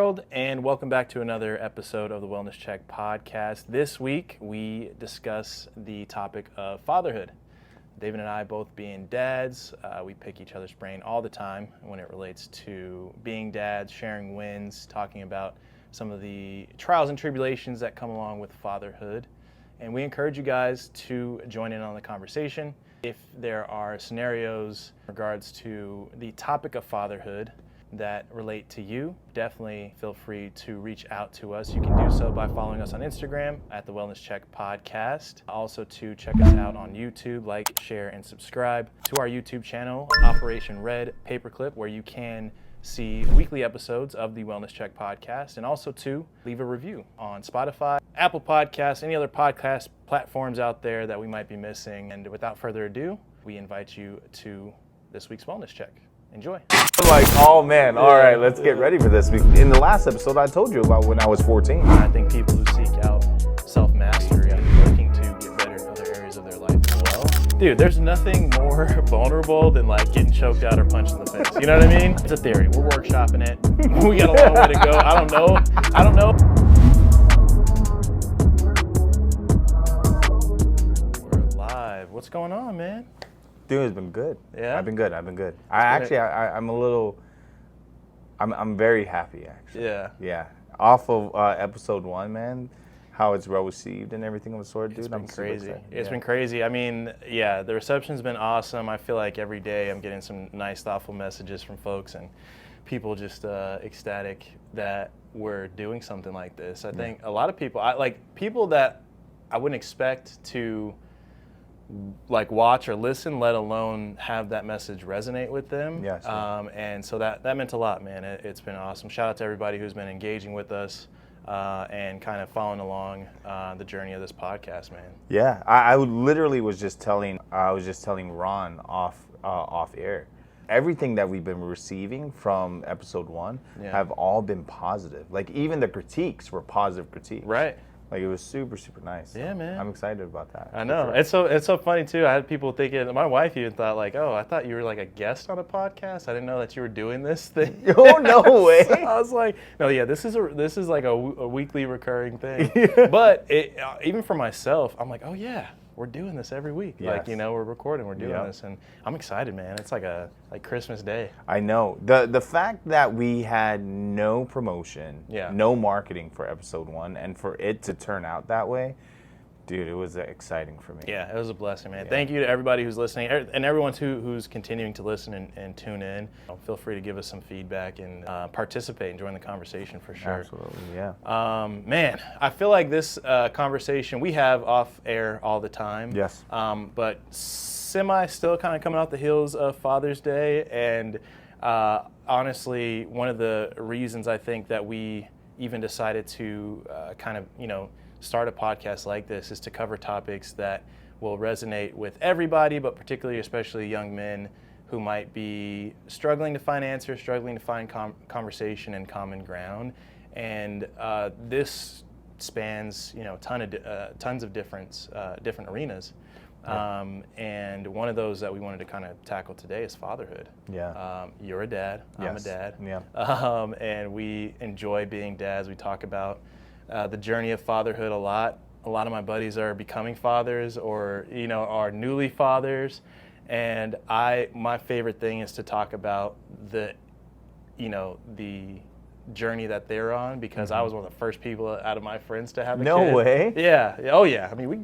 world, and welcome back to another episode of the Wellness Check podcast. This week, we discuss the topic of fatherhood. David and I both being dads, we pick each other's brain all the time when it relates to being dads, sharing wins, talking about some of the trials and tribulations that come along with fatherhood. And we encourage you guys to join in on the conversation. If there are scenarios in regards to the topic of fatherhood that relate to you, definitely feel free to reach out to us. You can do so by following us on Instagram at the Wellness Check Podcast. Also to check us out on YouTube, like, share, and subscribe to our YouTube channel, Operation Red Paperclip, where you can see weekly episodes of the Wellness Check Podcast, and also to leave a review on Spotify, Apple Podcasts, any other podcast platforms out there that we might be missing. And without further ado, we invite you to this week's Wellness Check. Enjoy. I'm like, oh man, all right, let's get ready for this. In the last episode, I told you about when I was 14. I think people who seek out self-mastery and looking to get better in other areas of their life as well. Dude, there's nothing more vulnerable than like getting choked out or punched in the face. You know what I mean? It's a theory. We're workshopping it. We got a long way to go. I don't know. We're live. What's going on, man? Dude, it's been good. Yeah? I've been good. I'm very happy, actually. Yeah. Yeah. Off of episode 1, man, how it's well received and everything of the sort, dude. It's been I'm super crazy. excited. It's been crazy. I mean, yeah, the reception's been awesome. I feel like every day I'm getting some nice, thoughtful messages from folks and people just ecstatic that we're doing something like this. I think a lot of people, people that I wouldn't expect to like watch or listen, let alone have that message resonate with them. Yes. And so that meant a lot, man. It's been awesome. Shout out to everybody who's been engaging with us and kind of following along the journey of this podcast, man. Yeah, I literally was just telling Ron off air. Everything that we've been receiving from episode 1 have all been positive. Like even the critiques were positive critiques. Right. Like it was super, super nice. Yeah, so man. I'm excited about that. I know. Sure. It's so funny too. I had people thinking, my wife even thought like, oh, I thought you were like a guest on a podcast. I didn't know that you were doing this thing. Oh, no way. So I was like, no, yeah, this is like a weekly recurring thing. Yeah. But even for myself, I'm like, oh yeah, we're doing this every week. Yes. Like, we're recording, we're doing this, and I'm excited, man. It's like Christmas Day. I know. The fact that we had no promotion, no marketing for episode 1, and for it to turn out that way, dude, it was exciting for me. Yeah, it was a blessing, man. Yeah. Thank you to everybody who's listening and everyone who's continuing to listen and tune in. Feel free to give us some feedback and participate and join the conversation for sure. Absolutely, yeah. Man, I feel like this conversation we have off air all the time. Yes. But semi still kind of coming off the heels of Father's Day. And honestly, one of the reasons I think that we even decided to kind of, start a podcast like this is to cover topics that will resonate with everybody, but particularly, especially young men who might be struggling to find answers, struggling to find conversation and common ground. And this spans, tons of different arenas. Yeah. And one of those that we wanted to kind of tackle today is fatherhood. Yeah. You're a dad. I'm a dad. Yeah. And we enjoy being dads. We talk about the journey of fatherhood a lot. A lot of my buddies are becoming fathers or, are newly fathers. And my favorite thing is to talk about the journey that they're on, because I was one of the first people out of my friends to have a kid. No way. Yeah. Oh yeah. I mean, we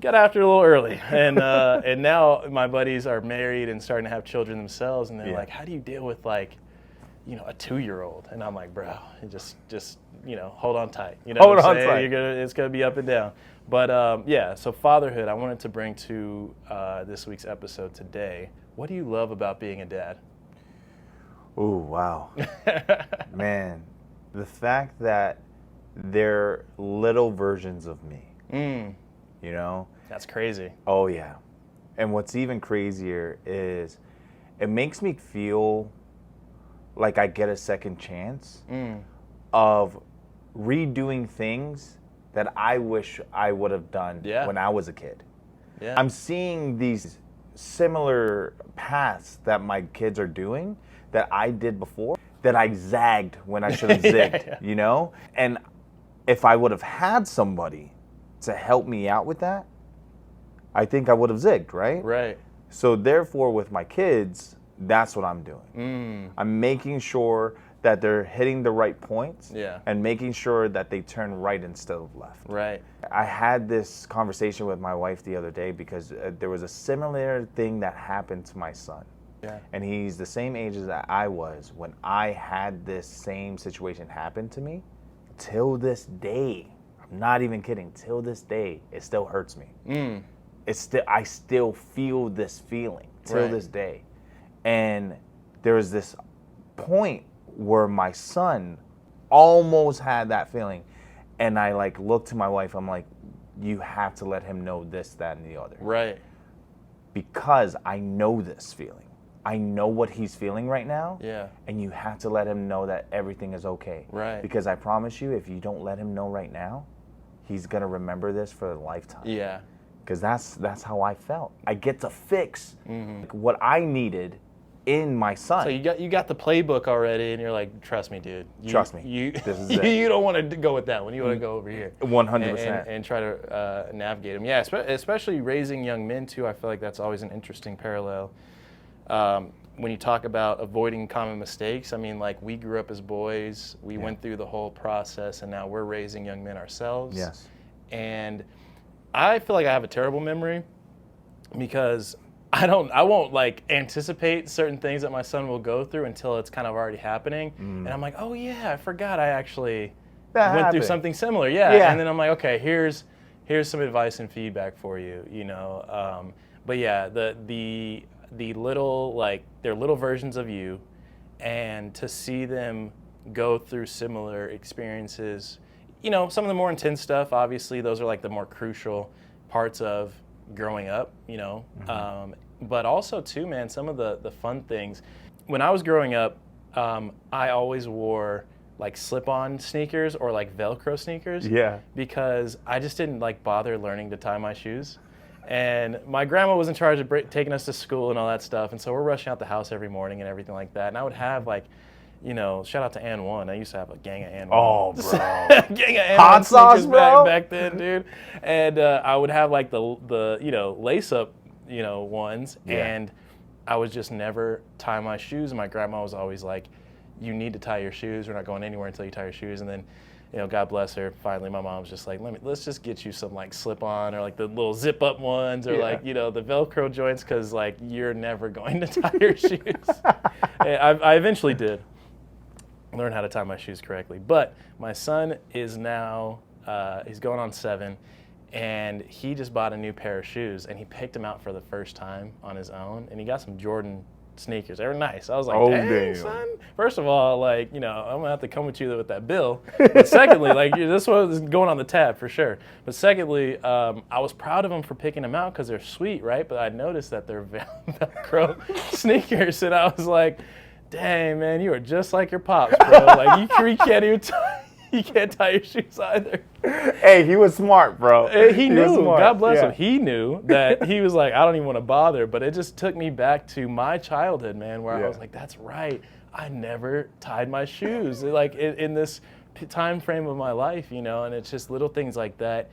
got after it a little early, and now my buddies are married and starting to have children themselves, and they're like, how do you deal with like, a 2-year-old? And I'm like, bro, just hold on tight. Hold on tight. It's gonna be up and down. But so fatherhood, I wanted to bring to this week's episode today. What do you love about being a dad? Oh, wow. Man, the fact that they're little versions of me, That's crazy. Oh, yeah. And what's even crazier is it makes me feel like I get a second chance of redoing things that I wish I would have done when I was a kid. Yeah. I'm seeing these similar paths that my kids are doing that I did before, that I zagged when I should have zigged, you know? And if I would have had somebody to help me out with that, I think I would have zigged, right? Right. So therefore, with my kids, that's what I'm doing. I'm making sure that they're hitting the right points and making sure that they turn right instead of left. Right. I had this conversation with my wife the other day because there was a similar thing that happened to my son. Yeah. And he's the same age as I was when I had this same situation happen to me. Till this day, I'm not even kidding, till this day, it still hurts me. I still feel this feeling till this day. And there was this point where my son almost had that feeling. And I like looked to my wife, I'm like, you have to let him know this, that, and the other. Right. Because I know this feeling. I know what he's feeling right now. Yeah. And you have to let him know that everything is okay. Right. Because I promise you, if you don't let him know right now, he's going to remember this for a lifetime. Yeah. Because that's how I felt. I get to fix what I needed in my son. So you got the playbook already, and you're like, trust me, dude. Trust me. This is it. You don't want to go with that one. You want to go over here. 100%. And try to navigate them. Yeah, especially raising young men, too. I feel like that's always an interesting parallel. When you talk about avoiding common mistakes, I mean, like, we grew up as boys. We went through the whole process, and now we're raising young men ourselves. Yes. And I feel like I have a terrible memory because I won't like anticipate certain things that my son will go through until it's kind of already happening. And I'm like, oh yeah, I forgot I actually went through something similar. Yeah. And then I'm like, okay, here's some advice and feedback for you, you know. But yeah, the little, like, they're little versions of you, and to see them go through similar experiences, you know, some of the more intense stuff, obviously, those are like the more crucial parts of growing up, you know. But also, too, man, some of the fun things. When I was growing up, I always wore like slip-on sneakers or like Velcro sneakers. Yeah. Because I just didn't like bother learning to tie my shoes. And my grandma was in charge of taking us to school and all that stuff. And so we're rushing out the house every morning and everything like that. And I would have like, you know, shout out to Ann One. I used to have a gang of Ann One. Oh, bro. Gang of Ann Hot One sauce, sneakers bro. back then, dude. And I would have like the you know, lace-up, you know, ones. Yeah. And I would just never tie my shoes. And my grandma was always like, you need to tie your shoes. We're not going anywhere until you tie your shoes. And then, you know, God bless her, finally my mom was just like, let's just get you some like slip-on or like the little zip-up ones or like, you know, the Velcro joints, because like you're never going to tie your shoes. And I eventually did learn how to tie my shoes correctly. But my son is now, he's going on 7, and he just bought a new pair of shoes, and he picked them out for the first time on his own, and he got some Jordan sneakers. They were nice. I was like, dang, son. First of all, like, you know, I'm gonna have to come with you with that bill. But secondly, like, this was going on the tab for sure. But secondly, I was proud of them for picking them out because they're sweet, right? But I noticed that they're Velcro sneakers, and I was like, dang, man, you are just like your pops, bro. Like, you can't even you can't tie your shoes either. Hey, he was smart, bro. He knew. God bless Yeah. him. He knew that he was like, I don't even want to bother. But it just took me back to my childhood, man, where I was like, that's right. I never tied my shoes. Like in this time frame of my life, you know, and it's just little things like that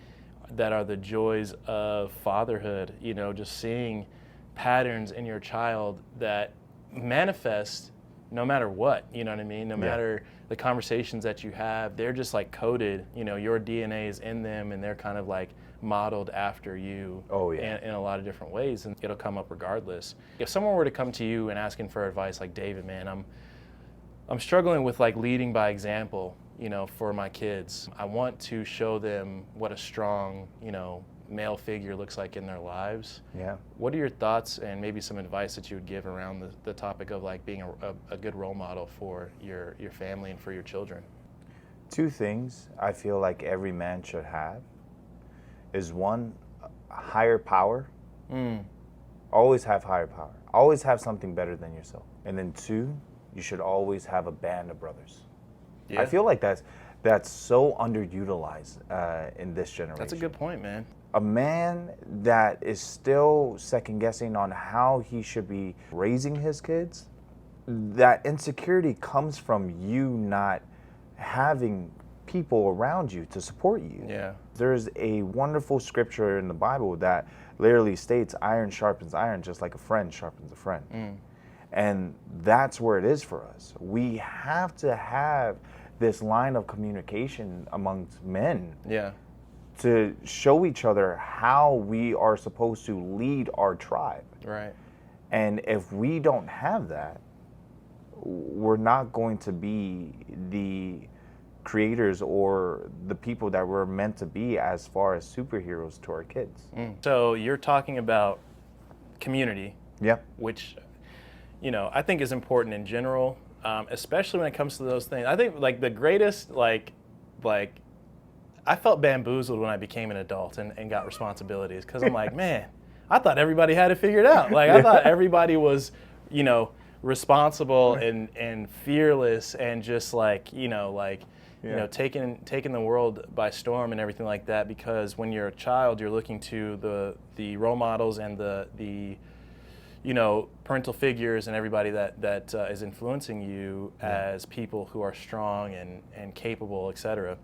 that are the joys of fatherhood, you know, just seeing patterns in your child that manifest no matter what, you know what I mean? No matter the conversations that you have, they're just like coded, you know, your DNA is in them, and they're kind of like modeled after you in a lot of different ways, and it'll come up regardless. If someone were to come to you and asking for advice like, David, man, I'm struggling with like leading by example, you know, for my kids. I want to show them what a strong, you know, male figure looks like in their lives. Yeah. What are your thoughts and maybe some advice that you would give around the topic of like being a good role model for your family and for your children? 2 things I feel like every man should have is 1, higher power. Always have higher power. Always have something better than yourself. And then 2, you should always have a band of brothers. Yeah. I feel like that's so underutilized in this generation. That's a good point, man. A man that is still second guessing on how he should be raising his kids, that insecurity comes from you not having people around you to support you. Yeah. There's a wonderful scripture in the Bible that literally states iron sharpens iron just like a friend sharpens a friend. And that's where it is for us. We have to have this line of communication amongst men Yeah. to show each other how we are supposed to lead our tribe. Right. And if we don't have that, we're not going to be the creators or the people that we're meant to be as far as superheroes to our kids. So you're talking about community, Yep. which, I think is important in general, especially when it comes to those things. I think like the greatest, like I felt bamboozled when I became an adult and got responsibilities, because I'm like, man, I thought everybody had it figured out. Like I thought everybody was, responsible and fearless and just taking the world by storm and everything like that. Because when you're a child, you're looking to the role models and the parental figures and everybody that is influencing you as people who are strong and capable, etc.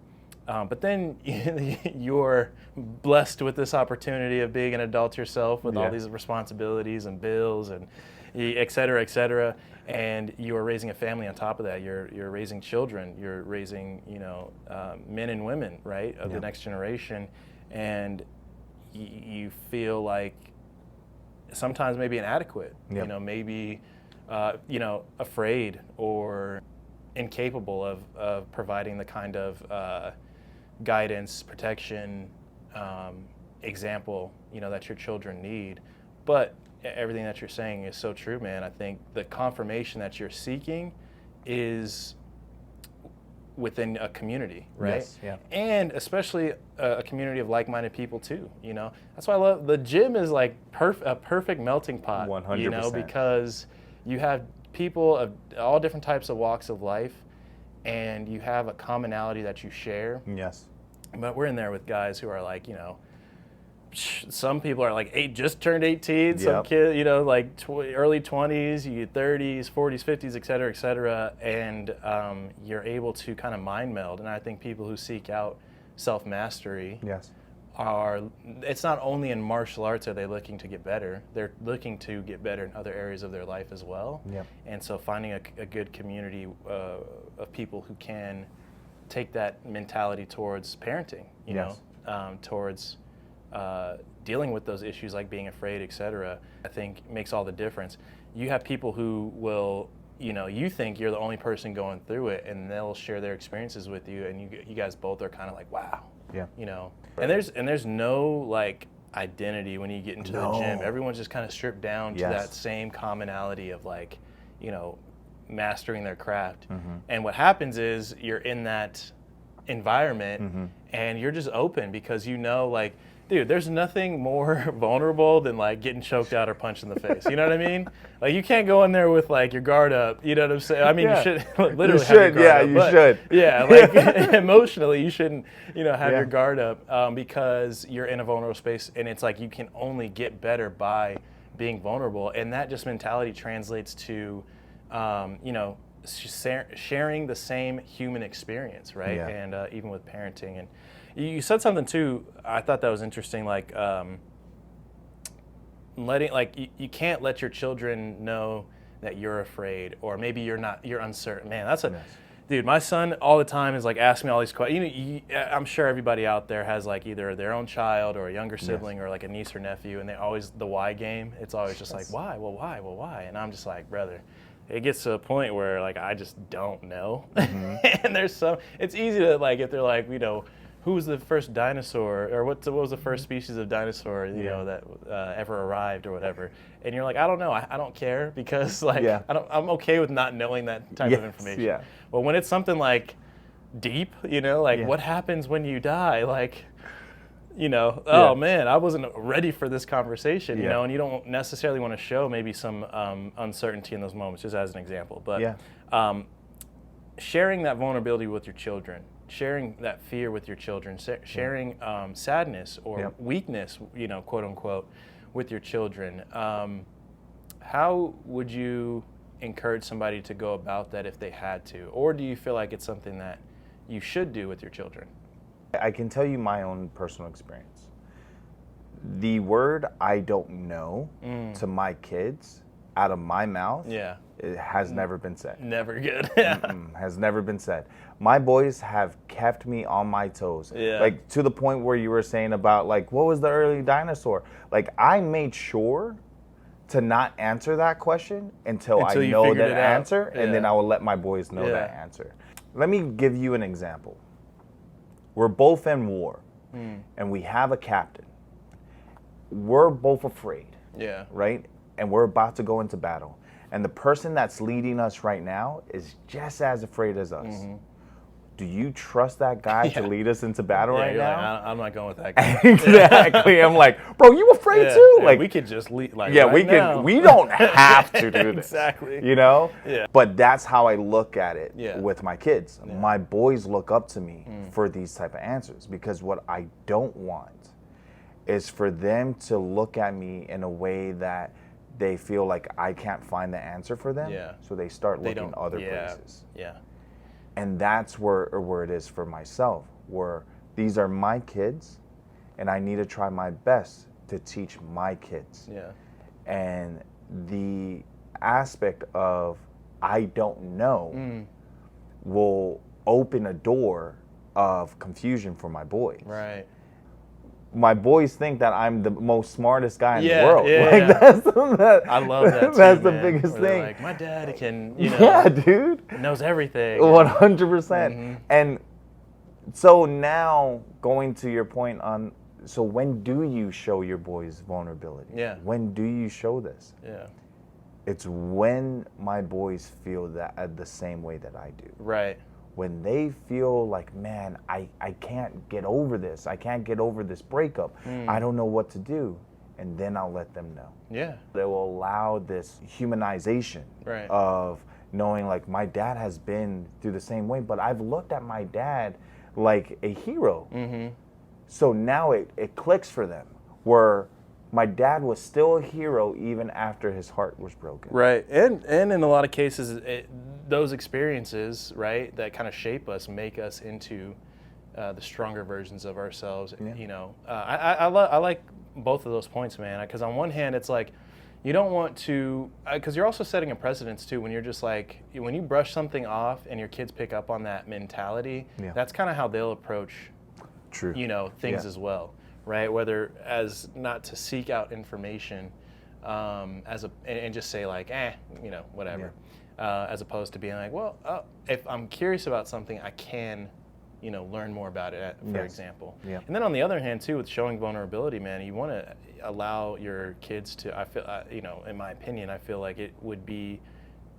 But then you're blessed with this opportunity of being an adult yourself with all these responsibilities and bills and et cetera, and you are raising a family on top of that. You're raising children. You're raising men and women, right, of the next generation, and you feel like sometimes maybe inadequate. Maybe afraid or incapable of providing the kind of guidance, protection, example, that your children need. But everything that you're saying is so true, man. I think the confirmation that you're seeking is within a community, right? Yes, yeah. And especially a community of like-minded people too. That's why I love the gym is like a perfect melting pot. 100%. Because you have people of all different types of walks of life, and you have a commonality that you share. Yes. But we're in there with guys who are like, some people are like just turned 18, some kid, early 20s, you get 30s, 40s, 50s, et cetera, and you're able to kind of mind meld. And I think people who seek out self-mastery it's not only in martial arts are they looking to get better, they're looking to get better in other areas of their life as well. And so finding a good community of people who can take that mentality towards parenting, towards dealing with those issues like being afraid, etc., I think makes all the difference. You have people who will, you think you're the only person going through it, and they'll share their experiences with you, and you guys both are kind of like, wow. And there's no like identity when you get into the gym. Everyone's just kind of stripped down to that same commonality of like, mastering their craft. And what happens is you're in that environment and you're just open because like, dude, there's nothing more vulnerable than like getting choked out or punched in the face. You know what I mean? Like you can't go in there with like your guard up. You know what I'm saying? I mean, you should literally have your guard up. You should. Yeah, like emotionally, you shouldn't, have your guard up because you're in a vulnerable space, and it's like you can only get better by being vulnerable, and that just mentality translates to, sharing the same human experience, right? And even with parenting. And you said something too, I thought that was interesting, like you can't let your children know that you're afraid, or maybe you're uncertain. Man, dude, my son all the time is like asking me all these questions. I'm sure everybody out there has like either their own child or a younger sibling or like a niece or nephew, and they always, the why game, it's always just like, why? Well, why? Well, why? And I'm just like, brother, it gets to a point where like I just don't know. And it's easy to like, if they're like, who was the first dinosaur, or what was the first species of dinosaur, that ever arrived or whatever, and you're like, I don't know, I don't care, because like I'm okay with not knowing that type of information. But when it's something like deep, what happens when you die, like, oh man, I wasn't ready for this conversation, and you don't necessarily want to show maybe some uncertainty in those moments, just as an example. But sharing that vulnerability with your children, sharing that fear with your children, sharing sadness or weakness, quote unquote, with your children. How would you encourage somebody to go about that if they had to? Or do you feel like it's something that you should do with your children? I can tell you my own personal experience. The word "I don't know" to my kids out of my mouth, it has never been said. Never good. Has never been said. My boys have kept me on my toes. Yeah. Like, to the point where you were saying about, like, what was the early dinosaur? Like, I made sure to not answer that question until I you know figured that it out. answer, and then I will let my boys know that Yeah. answer. Let me give you an example. We're both in war, and we have a captain. We're both afraid, Yeah. right? And we're about to go into battle. And the person that's leading us right now is just as afraid as us. Do you trust that guy to lead us into battle right you're now? like, I'm not going with that guy. Exactly. I'm like, bro, you afraid too? Like, we could just leave. Like, yeah, right we now. can. We don't have to do this. Exactly. You know. Yeah. But that's how I look at it Yeah. with my kids. Yeah. My boys look up to me for these type of answers, because what I don't want is for them to look at me in a way that they feel like I can't find the answer for them. Yeah. So they start They looking don't. other Yeah. places. Yeah. And that's where it is for myself, where these are my kids, and I need to try my best to teach my kids. Yeah. And the aspect of "I don't know" will open a door of confusion for my boys. Right. My boys think that I'm the most smartest guy in the Yeah, world. yeah, Like, yeah. I love that too, That's the man, biggest where they're thing. like, my dad can, you know, Yeah, dude. knows everything. 100%. And so now, going to your point on, so when do you show your boys vulnerability? Yeah. When do you show this? Yeah. It's when my boys feel that the same way that I do. Right. When they feel like, man, I can't get over this. I can't get over this breakup. I don't know what to do. And then I'll let them know. Yeah. They will allow this humanization Right. of knowing, like, my dad has been through the same way, but I've looked at my dad like a hero. So now it clicks for them, where my dad was still a hero even after his heart was broken. Right. And in a lot of cases, those experiences, right, that kind of shape us, make us into the stronger versions of ourselves. Yeah. You know, I like both of those points, man, because on one hand, it's like, you don't want to, because you're also setting a precedence too, when you're just like, when you brush something off and your kids pick up on that mentality, that's kind of how they'll approach, True. you know, things as well, right? Whether as not to seek out information and just say like, you know, whatever, as opposed to being like, well, if I'm curious about something, I can, you know, learn more about it, for example. Yeah. And then on the other hand too, with showing vulnerability, man, you want to allow your kids to, I feel, you know, in my opinion, I feel like it would be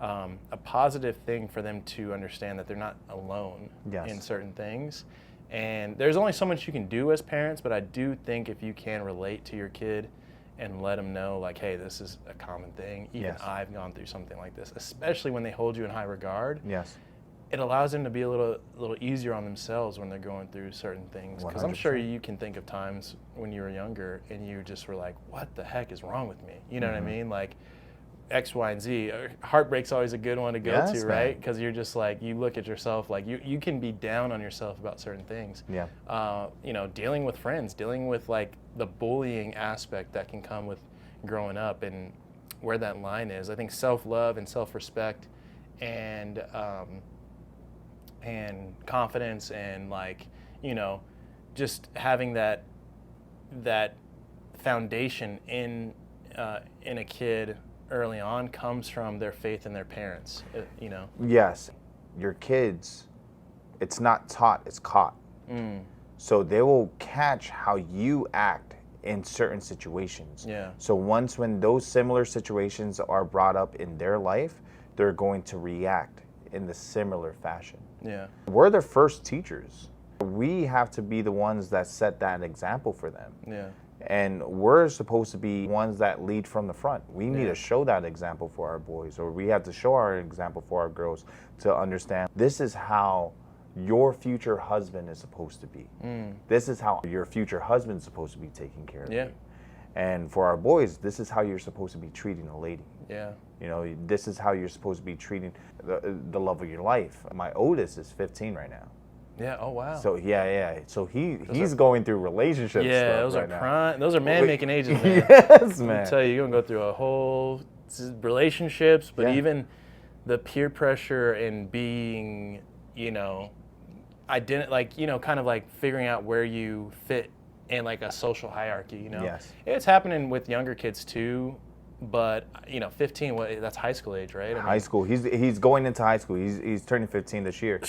a positive thing for them to understand that they're not alone in certain things. And there's only so much you can do as parents, but I do think if you can relate to your kid and let them know, like, hey, this is a common thing. Even I've gone through something like this, especially when they hold you in high regard. Yes. It allows them to be a little easier on themselves when they're going through certain things. Because I'm sure you can think of times when you were younger and you just were like, what the heck is wrong with me? You know what I mean? Like, X, Y, and Z. Heartbreak's always a good one to go to, right? Because you're just like, you look at yourself, like you can be down on yourself about certain things. Yeah. You know, dealing with friends, dealing with like the bullying aspect that can come with growing up, and where that line is. I think self-love and self-respect and confidence and, like, you know, just having that foundation in a kid early on comes from their faith in their parents, you know? Yes. Your kids, it's not taught, it's caught. So they will catch how you act in certain situations. Yeah. So when those similar situations are brought up in their life, they're going to react in the similar fashion. Yeah. We're their first teachers. We have to be the ones that set that example for them. Yeah. And we're supposed to be ones that lead from the front. We need to show that example for our boys, or we have to show our example for our girls to understand this is how your future husband is supposed to be. This is how your future husband is supposed to be taking care of you. And for our boys, this is how you're supposed to be treating a lady. Yeah. this is how you're supposed to be treating the love of your life. My oldest is 15 right now. Yeah. Oh wow. So yeah. So he's going through relationships. Yeah, those are prime. Those are man-making ages, man. Yes, man. I tell you, you're gonna go through a whole relationships, but even the peer pressure and being, I didn't kind of like figuring out where you fit in like a social hierarchy. Yes. It's happening with younger kids too. But 15, that's high school age, right? High school. He's going into high school. He's turning 15 this year,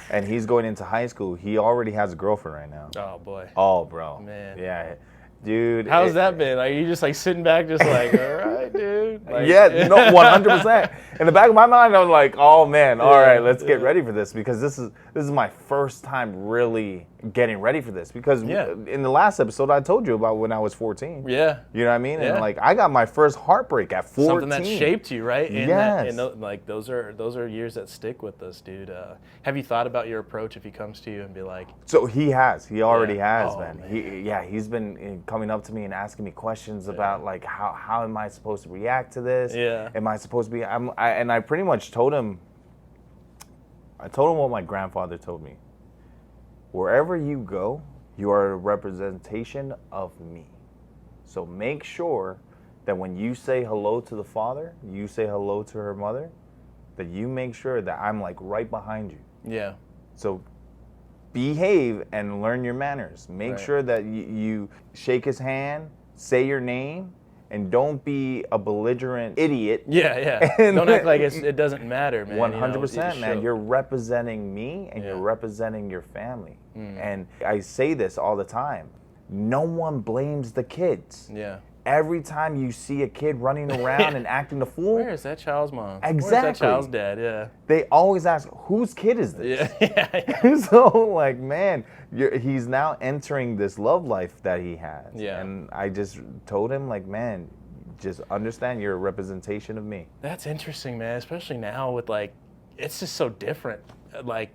and he's going into high school. He already has a girlfriend right now. Oh boy. Oh, bro. Man. Yeah, dude. How's that been? Are you just like sitting back, just like, all right, dude? Like, yeah, no, 100%. In the back of my mind, I'm like, oh man, all right, let's get ready for this, because this is my first time really getting ready for this, because in the last episode I told you about when I was 14. Yeah. You know what I mean? Yeah. And like I got my first heartbreak at 14. Something that shaped you, right? And yes. Like those are years that stick with us, dude. Have you thought about your approach if he comes to you and be like? So he already has, Oh, man. He's been coming up to me and asking me questions about like how am I supposed to react to this? Yeah. Am I supposed to be? And I pretty much told him. I told him what my grandfather told me. Wherever you go, you are a representation of me. So make sure that when you say hello to the father, you say hello to her mother, that you make sure that I'm like right behind you. Yeah. So behave and learn your manners. Make sure that you shake his hand, say your name, and don't be a belligerent idiot. Yeah. Don't act like it doesn't matter, man. 100%, man. You're representing me and you're representing your family. And I say this all the time. No one blames the kids. Yeah. Every time you see a kid running around and acting the fool, where is that child's mom? Exactly. Where's that child's dad? Yeah. They always ask, whose kid is this? Yeah. So, like, man, he's now entering this love life that he has. Yeah. And I just told him, like, man, just understand you're a representation of me. That's interesting, man, especially now with, like, it's just so different. Like,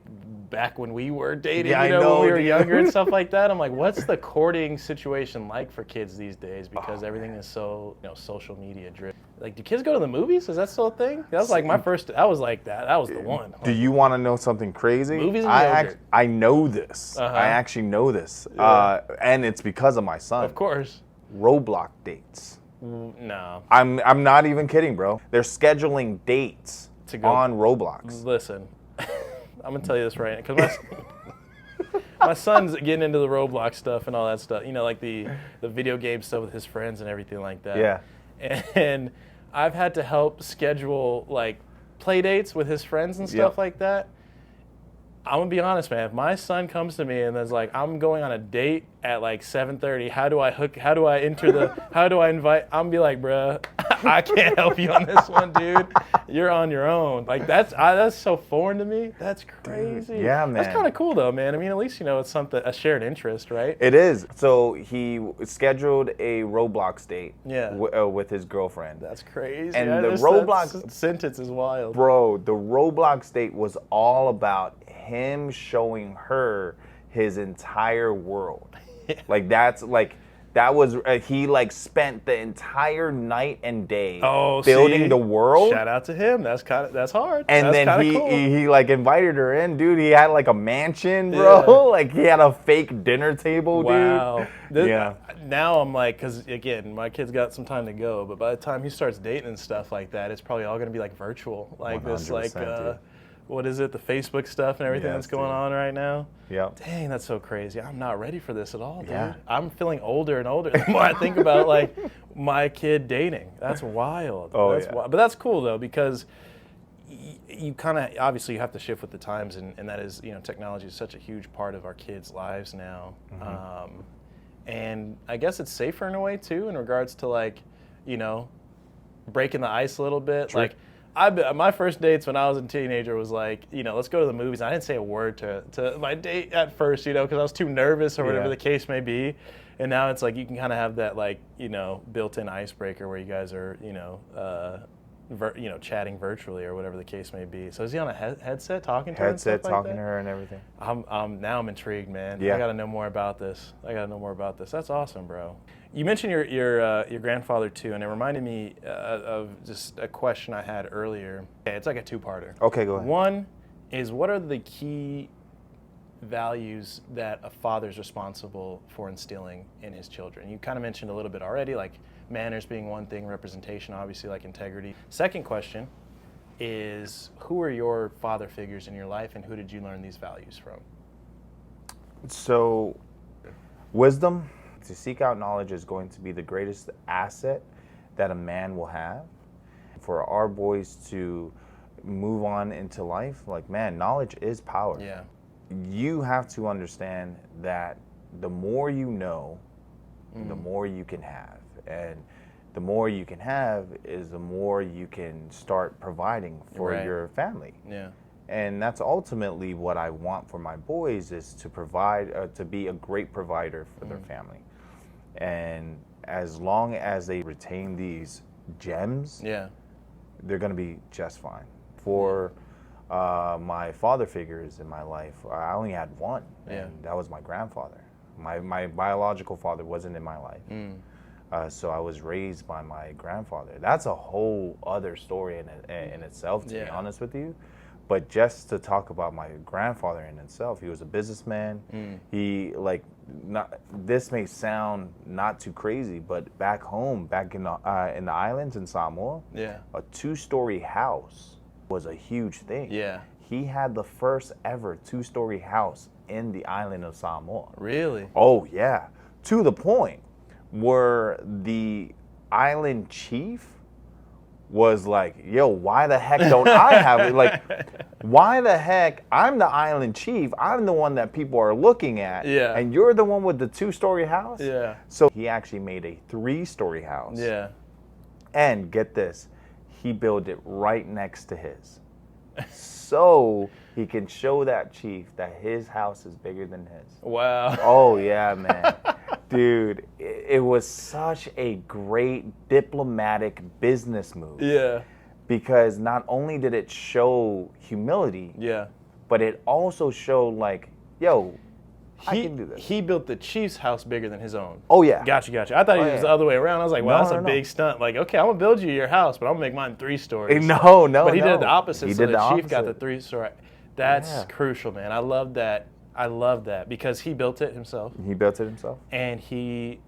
back when we were dating, I know, when we were dude. younger and stuff like that. I'm like, what's the courting situation like for kids these days? Because everything is so, social media driven. Like, do kids go to the movies? Is that still a thing? That was like my first, I was like that. That was the one. Do you want to know something crazy? Movies and yogurt. I know this. I actually know this. And it's because of my son. Of course. Roblox dates. No. I'm not even kidding, bro. They're scheduling dates To go on Roblox. Listen, I'm gonna tell you this right now, because my son's getting into the Roblox stuff and all that stuff. Like the video game stuff with his friends and everything like that. Yeah. And I've had to help schedule like play dates with his friends and stuff like that. I'm gonna be honest, man. If my son comes to me and is like, I'm going on a date at like 7:30, how do I invite? I'm gonna be like, bruh, I can't help you on this one, dude. You're on your own. Like that's so foreign to me. That's crazy. Dude, yeah, man. That's kind of cool though, man. I mean, at least it's something, a shared interest, right? It is. So he scheduled a Roblox date. Yeah. With his girlfriend. That's crazy. And the Roblox that sentence is wild. Bro, the Roblox date was all about him showing her his entire world. Like that was he like spent the entire night and day building the world. Shout out to him. That's hard. And that's then cool. he like invited her in, dude. He had like a mansion, bro. Yeah. Like he had a fake dinner table, wow. dude. Yeah. Now I'm like, because again, my kid's got some time to go, but by the time he starts dating and stuff like that, it's probably all gonna be like virtual, like this, like what is it, the Facebook stuff and everything that's going on right now. Yeah. Dang, that's so crazy. I'm not ready for this at all, dude. Yeah. I'm feeling older and older the more I think about like my kid dating. That's wild. That's wild. But that's cool though, because you kind of, obviously you have to shift with the times, and that is, technology is such a huge part of our kids' lives now. Mm-hmm. And I guess it's safer in a way too, in regards to like, breaking the ice a little bit. True. Like, my first dates when I was a teenager was like, let's go to the movies. I didn't say a word to my date at first, because I was too nervous or whatever the case may be. And now it's like you can kind of have that like, built-in icebreaker where you guys are, chatting virtually or whatever the case may be. So is he on a headset talking to her? Headset talking to her and everything. Now I'm intrigued, man. Yeah. I got to know more about this. That's awesome, bro. You mentioned your grandfather too, and it reminded me of just a question I had earlier. Okay, it's like a two-parter. Okay, go ahead. One is, what are the key values that a father's responsible for instilling in his children? You kind of mentioned a little bit already, like manners being one thing, representation, obviously, like integrity. Second question is, who are your father figures in your life, and who did you learn these values from? So, wisdom, to seek out knowledge is going to be the greatest asset that a man will have. For our boys to move on into life, like, man, knowledge is power. Yeah. You have to understand that the more you know, the more you can have. And the more you can have is the more you can start providing for your family. Yeah. And that's ultimately what I want for my boys, is to provide, to be a great provider for their family. And as long as they retain these gems, they're going to be just fine. For my father figures in my life, I only had one, and that was my grandfather. My biological father wasn't in my life. So I was raised by my grandfather. That's a whole other story in itself, to be honest with you. But just to talk about my grandfather in itself, he was a businessman. He, like, this may sound not too crazy, but back home, back in the islands in Samoa, a 2-story house was a huge thing. Yeah. He had the first ever 2-story house in the island of Samoa. Really? Oh, yeah. To the point where the island chief was like, yo, why the heck don't I have it? Like, why the heck? I'm the island chief. I'm the one that people are looking at. Yeah. And you're the one with the 2-story house? Yeah. So he actually made a 3-story house. Yeah. And get this, he built it right next to his. So he can show that chief that his house is bigger than his. Wow. Oh, yeah, man. Dude, it was such a great diplomatic business move. Yeah. Because not only did it show humility, but it also showed, like, yo, I can do this. He built the chief's house bigger than his own. Oh, yeah. Gotcha. I thought he was the other way around. I was like, wow, that's a big stunt. Like, okay, I'm going to build you your house, but I'm going to make mine 3 stories. No. But he did the opposite. He so did the chief got the 3-story. That's crucial, man. I love that. Because he built it himself. He built it himself. And he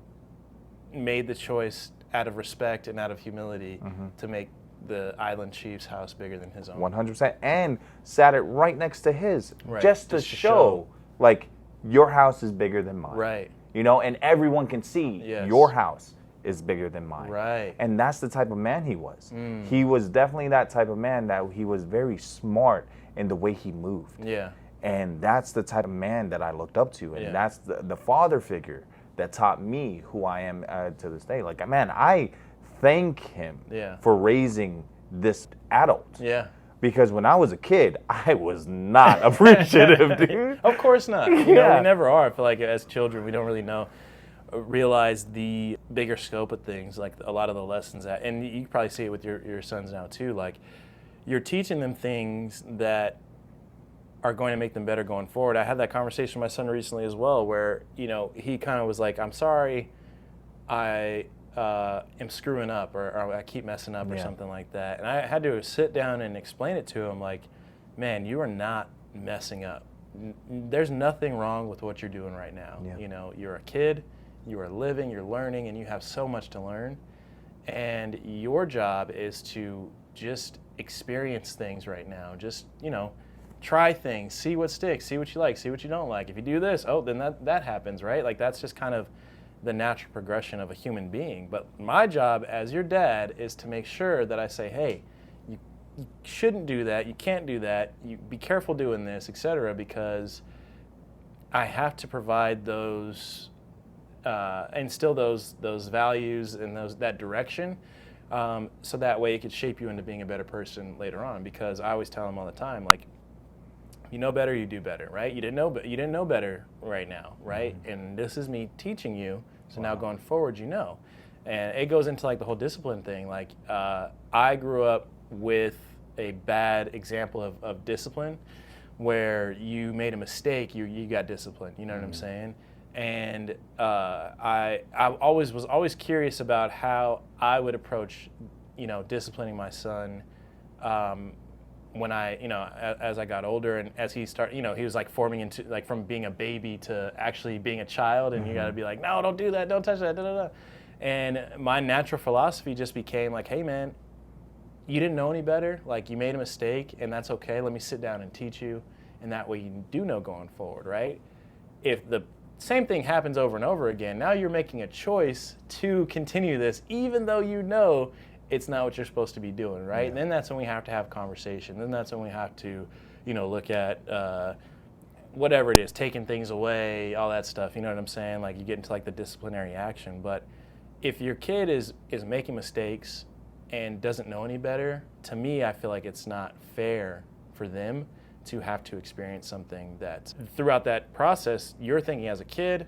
made the choice out of respect and out of humility to make the island chief's house bigger than his own. 100%. And sat it right next to his. Right. Just to show, like, your house is bigger than mine. Right. You know, and everyone can see your house is bigger than mine. Right. And that's the type of man he was. He was definitely that type of man, that he was very smart in the way he moved. Yeah. And that's the type of man that I looked up to. And that's the father figure that taught me who I am to this day. Like, man, I thank him for raising this adult. Yeah. Because when I was a kid, I was not appreciative, dude. Of course not. You know, we never are. I feel like as children, we don't really realize the bigger scope of things, like a lot of the lessons that, and you probably see it with your sons now too, like you're teaching them things that are going to make them better going forward. I had that conversation with my son recently as well, where, you know, he kind of was like, I'm sorry, I am screwing up, or I keep messing up or something like that. And I had to sit down and explain it to him, like, man, you are not messing up. There's nothing wrong with what you're doing right now. You know, you're a kid, you are living, you're learning, and you have so much to learn. And your job is to just experience things right now. Just, you know, try things, see what sticks, see what you like, see what you don't like. If you do this, oh, then that happens, right? Like, that's just kind of the natural progression of a human being. But my job as your dad is to make sure that I say, hey, you shouldn't do that, you can't do that, you be careful doing this, etc., because I have to provide those, instill those values and that direction, so that way it could shape you into being a better person later on. Because I always tell them all the time, like, you know better, you do better, right? You didn't know better right now, right? And this is me teaching you, so now going forward, you know. And it goes into like the whole discipline thing. Like I grew up with a bad example of discipline, where you made a mistake, you got disciplined. You know what I'm saying? And I was always curious about how I would approach, disciplining my son when I, as I got older and as he started, he was like forming into like from being a baby to actually being a child, and you got to be like, no, don't do that, don't touch that, da da da. And my natural philosophy just became like, hey man, you didn't know any better, like you made a mistake, and that's okay. Let me sit down and teach you, and that way you do know going forward, right? If the same thing happens over and over again, now you're making a choice to continue this, even though you know it's not what you're supposed to be doing, right? Yeah. And then that's when we have to have conversation. Then that's when we have to, look at whatever it is, taking things away, all that stuff. You know what I'm saying? Like you get into like the disciplinary action. But if your kid is making mistakes and doesn't know any better, to me, I feel like it's not fair for them to have to experience something that throughout that process, you're thinking as a kid,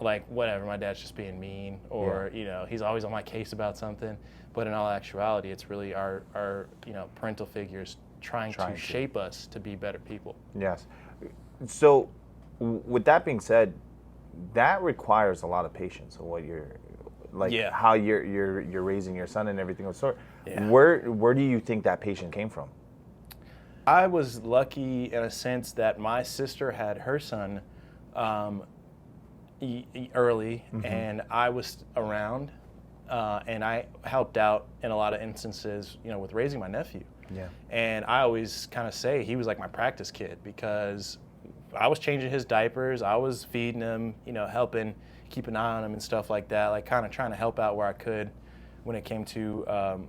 like, whatever, my dad's just being mean, or, he's always on my case about something. But in all actuality, it's really our parental figures trying to shape us to be better people. Yes. So with that being said, that requires a lot of patience of what you're, like how you're raising your son and everything of the sort. Yeah. Where do you think that patience came from? I was lucky in a sense that my sister had her son early, and I was around, and I helped out in a lot of instances, with raising my nephew. Yeah. And I always kind of say he was like my practice kid, because I was changing his diapers, I was feeding him, helping keep an eye on him and stuff like that, like kind of trying to help out where I could when it came to,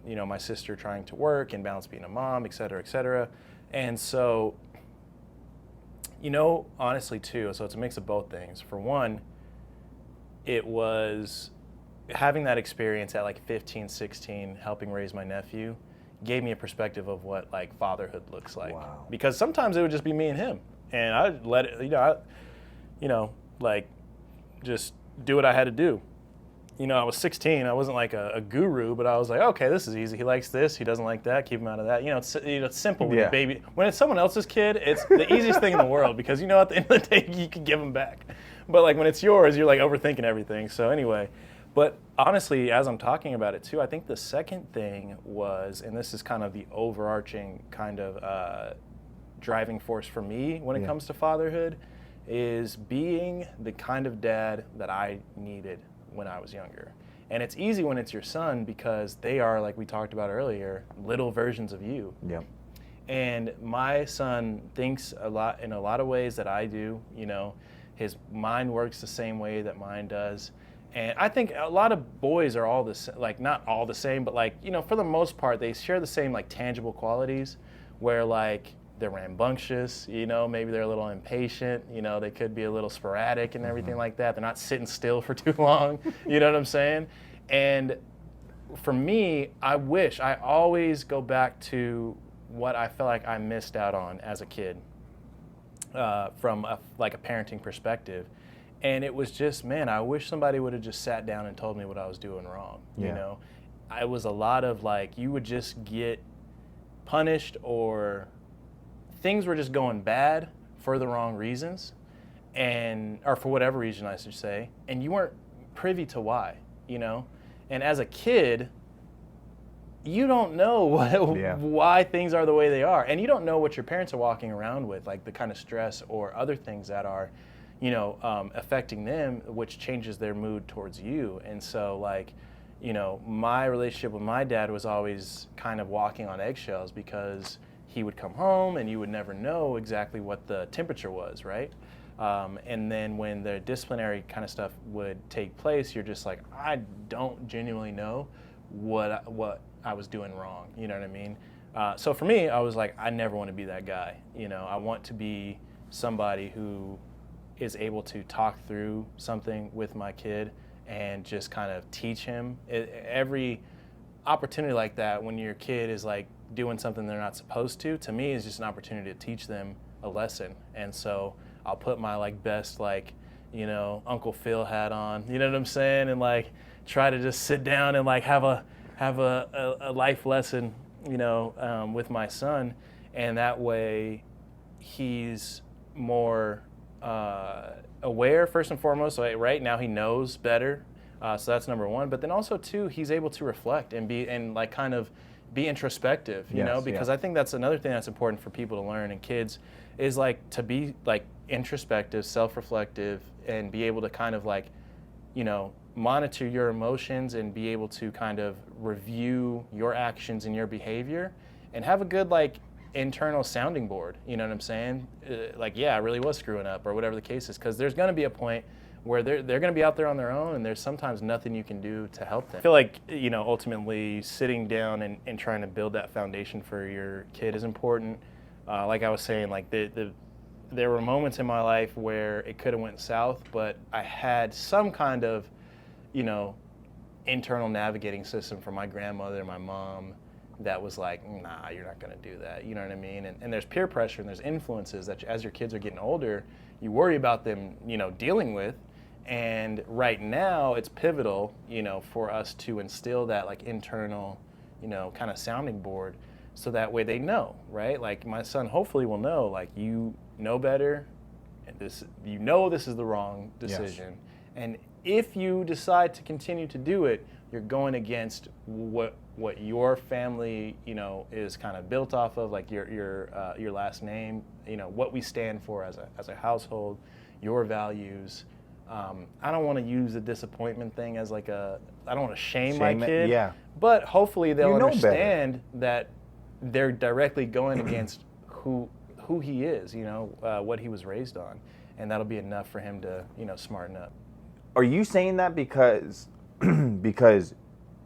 my sister trying to work and balance being a mom, et cetera, et cetera. And so, honestly too, so it's a mix of both things. For one, it was having that experience at like 15, 16, helping raise my nephew, gave me a perspective of what like fatherhood looks like. Wow. Because sometimes it would just be me and him, and I'd let it, like just do what I had to do. I was 16. I wasn't like a guru, but I was like, okay, this is easy. He likes this. He doesn't like that. Keep him out of that. It's simple when baby. When it's someone else's kid, it's the easiest thing in the world, because at the end of the day, you can give them back. But like when it's yours, you're like overthinking everything. So anyway, but honestly, as I'm talking about it too, I think the second thing was, and this is kind of the overarching kind of driving force for me when it comes to fatherhood, is being the kind of dad that I needed when I was younger. And it's easy when it's your son, because they are, like we talked about earlier, little versions of you. Yeah. And my son thinks a lot in a lot of ways that I do. His mind works the same way that mine does. And I think a lot of boys are all the same, like not all the same, but like, for the most part, they share the same like tangible qualities, where like they're rambunctious, maybe they're a little impatient, they could be a little sporadic and everything like that. They're not sitting still for too long, you know what I'm saying? And for me, I always go back to what I felt like I missed out on as a kid from a parenting perspective. And it was just, man, I wish somebody would have just sat down and told me what I was doing wrong, It was a lot of like, you would just get punished, or things were just going bad for the wrong reasons, or for whatever reason, I should say, and you weren't privy to why, And as a kid, you don't know why things are the way they are, and you don't know what your parents are walking around with, like the kind of stress or other things that are, affecting them, which changes their mood towards you. And so, like, my relationship with my dad was always kind of walking on eggshells, because he would come home and you would never know exactly what the temperature was, right? And then when the disciplinary kind of stuff would take place, you're just like, I don't genuinely know what I was doing wrong, you know what I mean? So for me, I was like, I never want to be that guy. I want to be somebody who is able to talk through something with my kid and just kind of teach him. Every opportunity like that, when your kid is like doing something they're not supposed to me is just an opportunity to teach them a lesson. And so I'll put my like best like, Uncle Phil hat on, you know what I'm saying? And like try to just sit down and like have a life lesson, with my son, and that way he's more aware first and foremost. So right now he knows better, so that's number one. But then also too, he's able to reflect and be introspective, because I think that's another thing that's important for people to learn, and kids is like to be like introspective, self-reflective, and be able to kind of like, monitor your emotions and be able to kind of review your actions and your behavior and have a good like internal sounding board. You know what I'm saying? I really was screwing up or whatever the case is, because there's going to be a point where they're going to be out there on their own, and there's sometimes nothing you can do to help them. I feel like, ultimately sitting down and trying to build that foundation for your kid is important. Like I was saying, like there were moments in my life where it could have went south, but I had some kind of, internal navigating system from my grandmother and my mom that was like, nah, you're not going to do that. You know what I mean? And there's peer pressure and there's influences that as your kids are getting older, you worry about them, dealing with. And right now it's pivotal, for us to instill that like internal, kind of sounding board, so that way they know, right? Like my son hopefully will know, like, you know better, and this is the wrong decision. Yes. And if you decide to continue to do it, you're going against what your family, is kind of built off of, like your last name, what we stand for as a household, your values. I don't want to use the disappointment thing as like I don't want to shame my kid. Yeah. But hopefully they'll understand that they're directly going against who he is, what he was raised on, and that'll be enough for him to, smarten up. Are you saying that because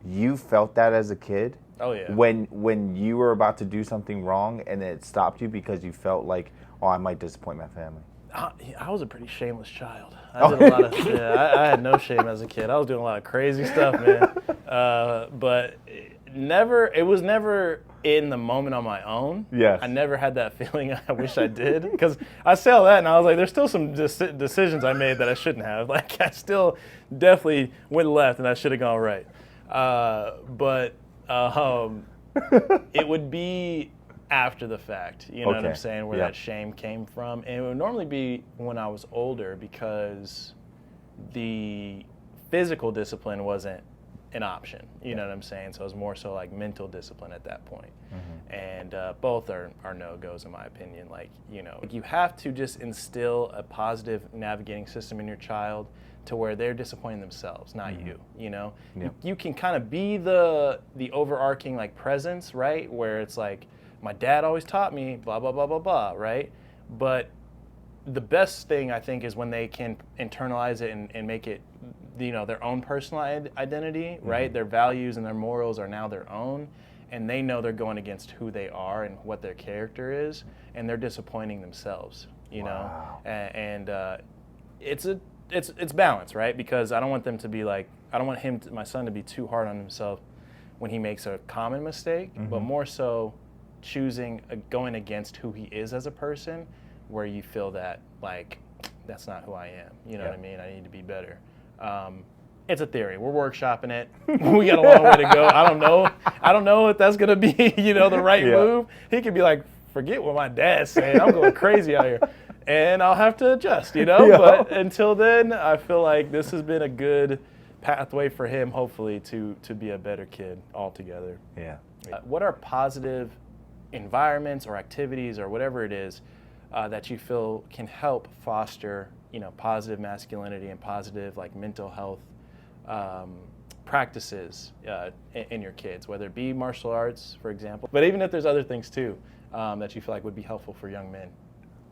you felt that as a kid? Oh yeah. When you were about to do something wrong and it stopped you because you felt like, oh, I might disappoint my family. I was a pretty shameless child. I did a lot of I had no shame as a kid. I was doing a lot of crazy stuff, man. But it was never in the moment on my own. Yes. I never had that feeling. I wish I did, because I say all that and I was like, there's still some decisions I made that I shouldn't have. Like I still definitely went left and I should have gone right. But it would be after the fact, you know what I'm saying, where that shame came from. And it would normally be when I was older, because the physical discipline wasn't an option, you know what I'm saying? So it was more so like mental discipline at that point. Mm-hmm. And both are no-goes in my opinion. Like, you have to just instill a positive navigating system in your child to where they're disappointing themselves, not you, Yep. You can kind of be the overarching like presence, right? Where it's like, my dad always taught me blah, blah, blah, blah, blah, right? But the best thing I think is when they can internalize it and make it, their own personal identity, right? Mm-hmm. Their values and their morals are now their own, and they know they're going against who they are and what their character is, and they're disappointing themselves, Wow. And it's balance, right? Because I don't want them to be like, I don't want my son to be too hard on himself when he makes a common mistake, mm-hmm. but more so choosing going against who he is as a person, where you feel that like, that's not who I am. You know what I mean? I need to be better. It's a theory. We're workshopping it. We got a long way to go. I don't know if that's gonna be, the right move. He could be like, forget what my dad's saying. I'm going crazy out here, and I'll have to adjust. But until then, I feel like this has been a good pathway for him, hopefully, to be a better kid altogether. Yeah. What are positive environments or activities or whatever it is that you feel can help foster, positive masculinity and positive like mental health practices in your kids, whether it be martial arts, for example, but even if there's other things too that you feel like would be helpful for young men?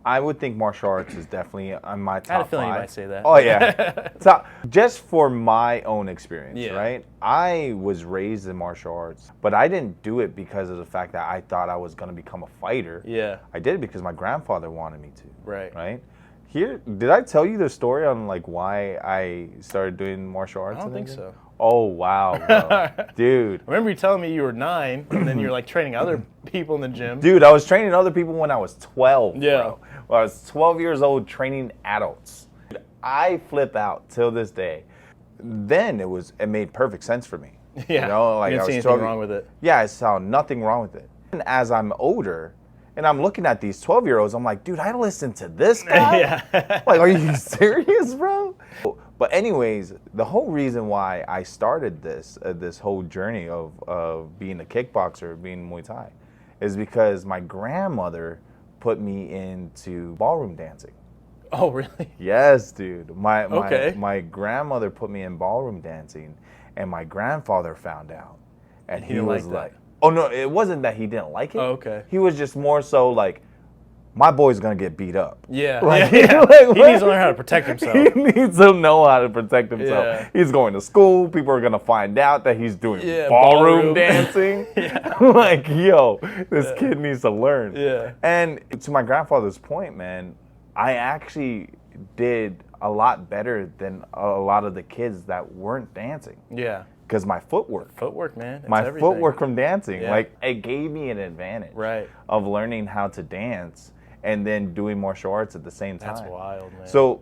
I would think martial arts is definitely on my top 5. I had a feeling you might say that. Oh, yeah. So, just for my own experience, right? I was raised in martial arts, but I didn't do it because of the fact that I thought I was going to become a fighter. Yeah. I did it because my grandfather wanted me to. Right. Here, did I tell you the story on like why I started doing martial arts? I don't think so. Oh, wow, bro. Dude. I remember you telling me you were 9, and then you're like training other people in the gym. Dude, I was training other people when I was 12, yeah. bro. When I was 12 years old training adults. I flip out till this day. then it made perfect sense for me. Yeah. You know, like you didn't see anything wrong with it. Yeah, I saw nothing wrong with it. And as I'm older, and I'm looking at these 12-year-olds, I'm like, dude, I listen to this guy? Yeah. Like, are you serious, bro? But anyways, the whole reason why I started this whole journey of being a kickboxer, being Muay Thai, is because my grandmother put me into ballroom dancing. Oh, really? Yes, dude. Okay. My grandmother put me in ballroom dancing, and my grandfather found out, and he didn't was like that. like, "Oh no, it wasn't that he didn't like it. Oh, okay. He was just more so like, my boy's gonna get beat up. Yeah. Like, yeah. like, He needs to learn how to protect himself. He needs to know how to protect himself. Yeah. He's going to school. People are gonna find out that he's doing Yeah, ballroom ballroom. dancing. Yeah. Like, yo, this kid needs to learn. Yeah. And to my grandfather's point, man, I actually did a lot better than a lot of the kids that weren't dancing. Yeah. Because my footwork. Footwork, man. It's My everything. footwork from dancing, Yeah. like, it gave me an advantage Right. of learning how to dance and then doing martial arts at the same time. That's wild, man. So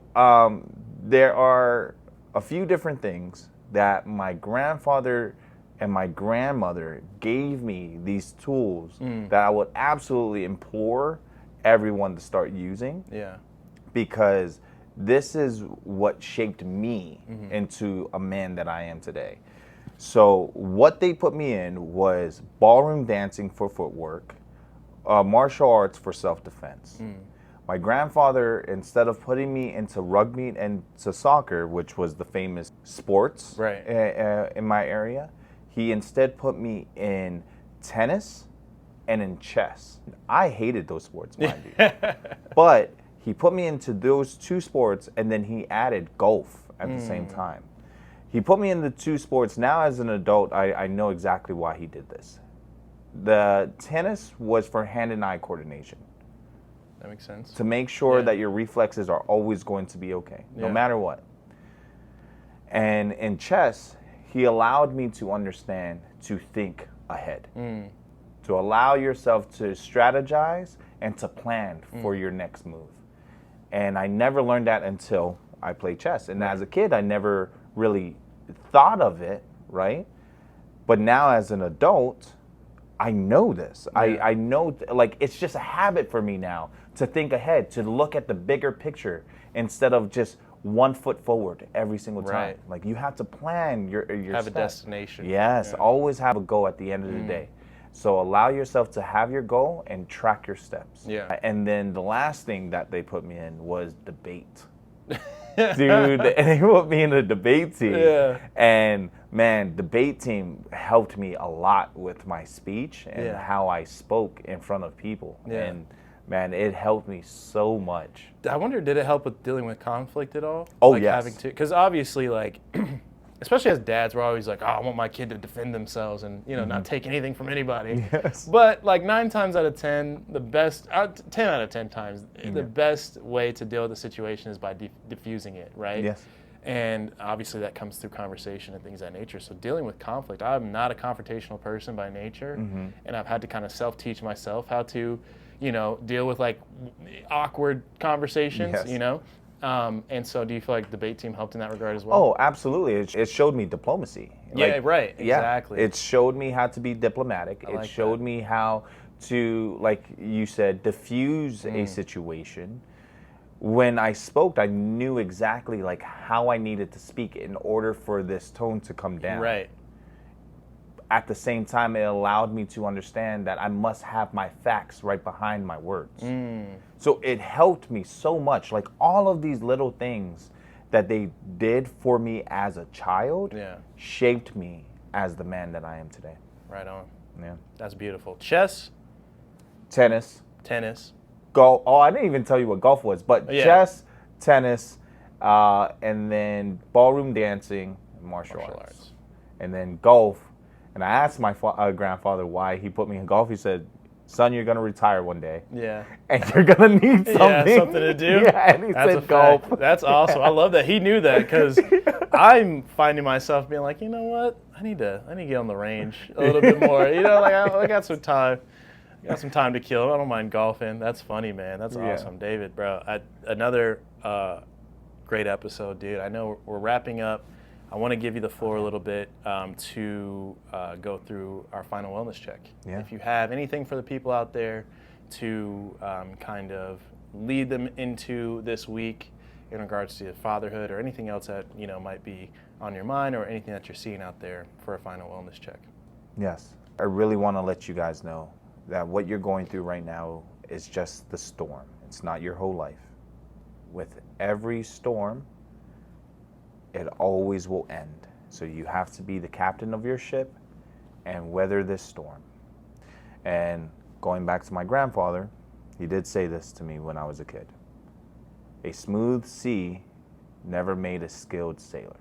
there are a few different things that my grandfather and my grandmother gave me, these tools that I would absolutely implore everyone to start using, Yeah. because this is what shaped me into a man that I am today. So what they put me in was ballroom dancing for footwork, martial arts for self-defense. My grandfather, instead of putting me into rugby and to soccer, which was the famous sports Right. in my area, he instead put me in tennis and in chess. I hated those sports, mind you. But he put me into those two sports, and then he added golf at the same time. He put me in the two sports. Now as an adult, I know exactly why he did this. The tennis was for hand and eye coordination, That makes sense. to make sure Yeah. that your reflexes are always going to be okay, no Yeah. matter what. And in chess, he allowed me to understand to think ahead, to allow yourself to strategize and to plan for your next move. And I never learned that until I played chess. And as a kid, I never really thought of it, right? But now as an adult, I know this. Yeah. I know, like, it's just a habit for me now to think ahead, to look at the bigger picture instead of just 1 foot forward every single time. Right. Like, you have to plan your Have a steps. destination. Yes, Yeah. always have a goal at the end of the day. So allow yourself to have your goal and track your steps. Yeah. And then the last thing that they put me in was debate. Dude, and they put me in the debate team. Yeah. And man, debate team helped me a lot with my speech and Yeah. how I spoke in front of people. Yeah. And man, it helped me so much. I wonder, did it help with dealing with conflict at all? Oh, like yes. Having to, because obviously, like, especially as dads, we're always like, oh, I want my kid to defend themselves and, you know, not take anything from anybody. Yes. But like 9 times out of 10, the best, 10 out of 10 times, the best way to deal with the situation is by diffusing it, right? Yes. And obviously that comes through conversation and things of that nature. So dealing with conflict, I'm not a confrontational person by nature, and I've had to kind of self-teach myself how to, you know, deal with like awkward conversations, Yes. you know? And so do you feel like the debate team helped in that regard as well? Oh, absolutely. It showed me diplomacy. Yeah, right, Yeah, exactly. it showed me how to be diplomatic. like It showed me how to, like you said, diffuse Mm. a situation. When I spoke, I knew exactly like how I needed to speak in order for this tone to come down. Right. At the same time, it allowed me to understand that I must have my facts right behind my words. So it helped me so much. Like all of these little things that they did for me as a child Yeah. shaped me as the man that I am today. Right on. Yeah. That's beautiful. Chess, Tennis, tennis. golf. Oh, I didn't even tell you what golf was, but Yeah. chess, tennis, and then ballroom dancing, and martial arts. And then golf. And I asked my grandfather why he put me in golf. He said, "Son, you're gonna retire one day, Yeah. and you're gonna need something, Yeah, something to do. Yeah, and he That's a said golf. fact. That's awesome. I love that he knew that, because I'm finding myself being like, you know what? I need to get on the range a little bit more. You know, like I got some time. Got some time to kill. I don't mind golfing. That's funny, man. That's Yeah. awesome, David, bro. Another great episode, dude. I know we're wrapping up. I want to give you the floor a little bit to go through our final wellness check. Yeah. If you have anything for the people out there to kind of lead them into this week in regards to fatherhood or anything else that might be on your mind or anything that you're seeing out there for a final wellness check. Yes. I really want to let you guys know that what you're going through right now is just the storm. It's not your whole life. With every storm, it always will end. So you have to be the captain of your ship and weather this storm. And going back to my grandfather, he did say this to me when I was a kid. A smooth sea never made a skilled sailor.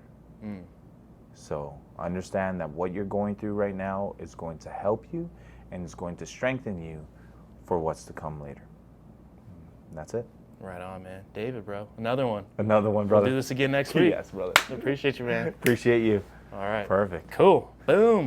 So understand that what you're going through right now is going to help you and is going to strengthen you for what's to come later. And that's it. Right on, man. David, bro. Another one. Another one, brother. We'll do this again next week. Yes, brother. Appreciate you, man. Appreciate you. All right. Perfect. Cool. Boom.